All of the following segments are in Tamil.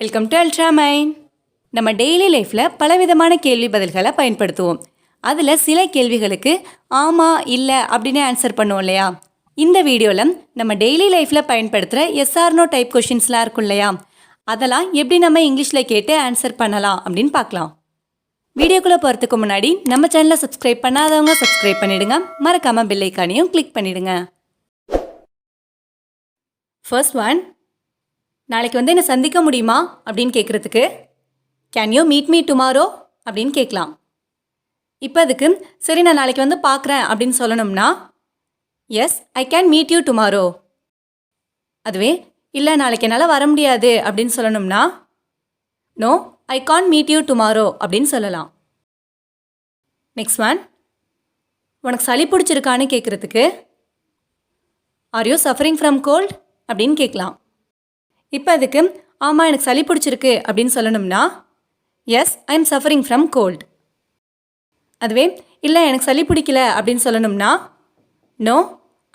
Welcome to Ultramind. நம்ம டெய்லி லைஃப்பில் பலவிதமான கேள்வி பதில்களை பயன்படுத்துவோம். அதில் சில கேள்விகளுக்கு ஆமாம் இல்லை அப்படின்னு ஆன்சர் பண்ணுவோம் இல்லையா? இந்த வீடியோவில் நம்ம டெய்லி லைஃப்பில் பயன்படுத்துகிற எஸ்ஆர்னோ டைப் கொஷின்ஸ்லாம் இருக்கும் இல்லையா? அதெல்லாம் எப்படி நம்ம இங்கிலீஷில் கேட்டு ஆன்சர் பண்ணலாம் அப்படின்னு பார்க்கலாம். வீடியோக்குள்ளே போகிறதுக்கு முன்னாடி நம்ம சேனலை சப்ஸ்கிரைப் பண்ணாதவங்க சப்ஸ்கிரைப் பண்ணிவிடுங்க. மறக்காமல் பெல் ஐக்கானையும் கிளிக் பண்ணிவிடுங்க. ஃபர்ஸ்ட் ஒன், நாளைக்கு வந்து என்னை சந்திக்க முடியுமா அப்படின்னு கேட்குறதுக்கு can you meet me tomorrow அப்படின்னு கேட்கலாம். இப்போ அதுக்கு சரி நான் நாளைக்கு வந்து பார்க்குறேன் அப்படின்னு சொல்லணும்னா yes I can meet you tomorrow. அதுவே இல்லை நாளைக்கு என்னால் வர முடியாது அப்படின்னு சொல்லணும்னா no I can't meet you tomorrow அப்படின்னு சொல்லலாம். நெக்ஸ்ட் ஒன், உனக்கு சளி பிடிச்சிருக்கான்னு கேட்குறதுக்கு are you suffering from cold அப்படின்னு கேட்கலாம். இப்போ அதுக்கு ஆமாம் எனக்கு சளி பிடிச்சிருக்கு அப்படின்னு சொல்லணும்னா yes I am suffering from cold. அதுவே இல்லை எனக்கு சளி பிடிக்கல அப்படின்னு சொல்லணும்னா no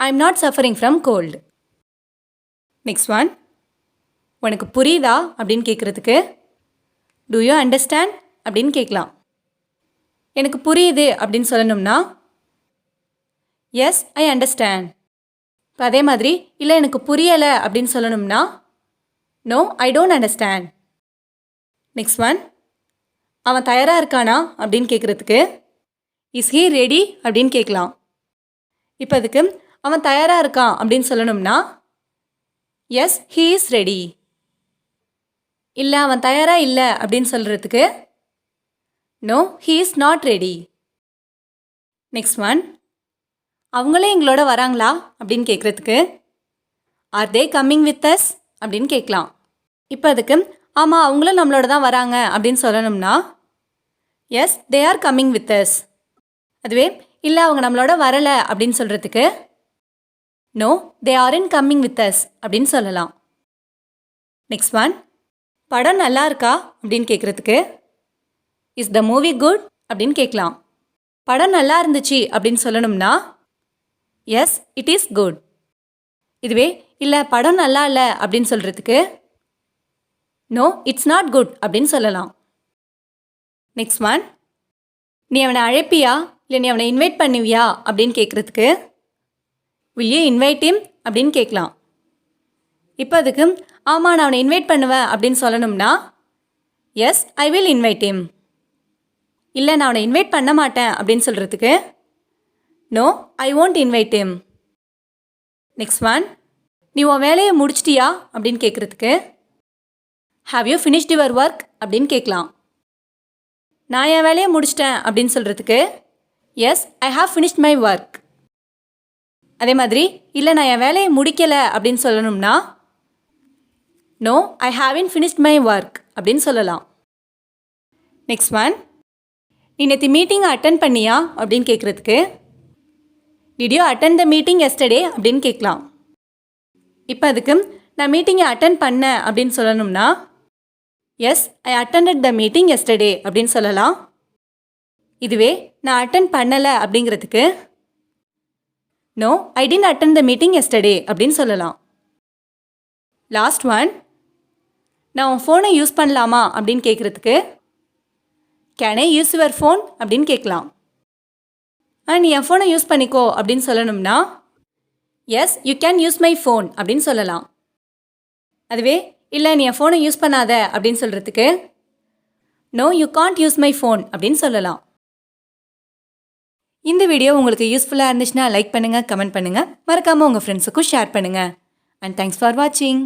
I am not suffering from cold. Next one, உனக்கு புரியுதா அப்படின்னு கேட்குறதுக்கு டு யூ அண்டர்ஸ்டாண்ட் அப்படின்னு கேட்கலாம். எனக்கு புரியுது அப்படின்னு சொல்லணும்னா எஸ் ஐ அண்டர்ஸ்டாண்ட். இப்போ அதே மாதிரி இல்லை எனக்கு புரியலை அப்படின்னு சொல்லணும்னா no I don't understand. Next one, அவன் தயாராக இருக்கானா அப்படின்னு கேட்குறதுக்கு இஸ் ஹீ ரெடி அப்படின்னு கேட்கலாம். இப்போ அதுக்கு அவன் தயாராக இருக்கான் அப்படின்னு சொல்லணும்னா எஸ் ஹீ இஸ் ரெடி. இல்லை அவன் தயாராக இல்லை அப்படின்னு சொல்கிறதுக்கு no he is not ready. Next one, அவங்களே எங்களோட வராங்களா அப்படின்னு கேட்குறதுக்கு are they coming with us அப்படின்னு கேட்கலாம். இப்போ அதுக்கு ஆமாம் அவங்களும் நம்மளோட தான் வராங்க அப்படின்னு சொல்லணும்னா yes they are coming with us. அதுவே இல்லை அவங்க நம்மளோட வரலை அப்படின்னு சொல்கிறதுக்கு no they aren't coming with us அப்படின்னு சொல்லலாம். நெக்ஸ்ட் ஒன், படம் நல்லா இருக்கா அப்படின்னு கேட்குறதுக்கு இஸ் த மூவி குட் அப்படின்னு கேட்கலாம். படம் நல்லா இருந்துச்சு அப்படின்னு சொல்லணும்னா எஸ் இட் இஸ் குட். இதுவே இல்லை படம் நல்லா இல்லை அப்படின்னு சொல்கிறதுக்கு நோ இட்ஸ் நாட் குட் அப்படின்னு சொல்லலாம். நெக்ஸ்ட் ஒன், நீ அவனை அழைப்பியா இல்லை நீ அவனை இன்வைட் பண்ணுவியா அப்படின்னு கேட்குறதுக்கு வில் யூ இன்வைட் ஹிம் அப்படின்னு கேட்கலாம். இப்போ அதுக்கு ஆமாம் நான் அவனை இன்வைட் பண்ணுவேன் அப்படின்னு சொல்லணும்னா yes I will invite him. இல்லை நான் அவனை இன்வைட் பண்ண மாட்டேன் அப்படின்னு சொல்கிறதுக்கு no I won't invite him. Next one, நீ உன் வேலையை முடிச்சிட்டியா அப்படின்னு கேட்குறதுக்கு have you finished your work அப்படின்னு கேட்கலாம். நான் என் வேலையை முடிச்சிட்டேன் அப்படின்னு சொல்கிறதுக்கு yes I have finished my work. அதே மாதிரி இல்லை நான் என் வேலையை முடிக்கலை அப்படின்னு சொல்லணும்னா no I have finished my work அப்படின்னு சொல்லலாம். நெக்ஸ்ட் ஒன், நீ நேற்று மீட்டிங்கை அட்டன் பண்ணியா அப்படின்னு கேட்குறதுக்கு did you attend the meeting yesterday அப்படின்னு கேட்கலாம். இப்போ அதுக்கு நான் மீட்டிங்கை அட்டன் பண்ணேன் அப்படின்னு சொல்லணும்னா yes I attended the meeting yesterday அப்படின்னு சொல்லலாம். இதுவே நான் அட்டன் பண்ணலை அப்படிங்கிறதுக்கு no I didn't attend the meeting yesterday அப்படின்னு சொல்லலாம். லாஸ்ட் ஒன், நான் உன் ஃபோனை யூஸ் பண்ணலாமா அப்படின்னு கேட்குறதுக்கு can I use your phone அப்படின்னு கேட்கலாம். நீ என் ஃபோனை யூஸ் பண்ணிக்கோ அப்படின்னு சொல்லணும்னா yes you can use my phone அப்படின்னு சொல்லலாம். அதுவே இல்லை நீ என் ஃபோனை யூஸ் பண்ணாத அப்படின்னு சொல்கிறதுக்கு no you can't use my phone அப்படின்னு சொல்லலாம். இந்த வீடியோ உங்களுக்கு யூஸ்ஃபுல்லாக இருந்துச்சுன்னா லைக் பண்ணுங்கள், கமெண்ட் பண்ணுங்கள், மறக்காமல் உங்கள் ஃப்ரெண்ட்ஸுக்கும் ஷேர் பண்ணுங்கள். அண்ட் தேங்க்ஸ் ஃபார் வாட்சிங்.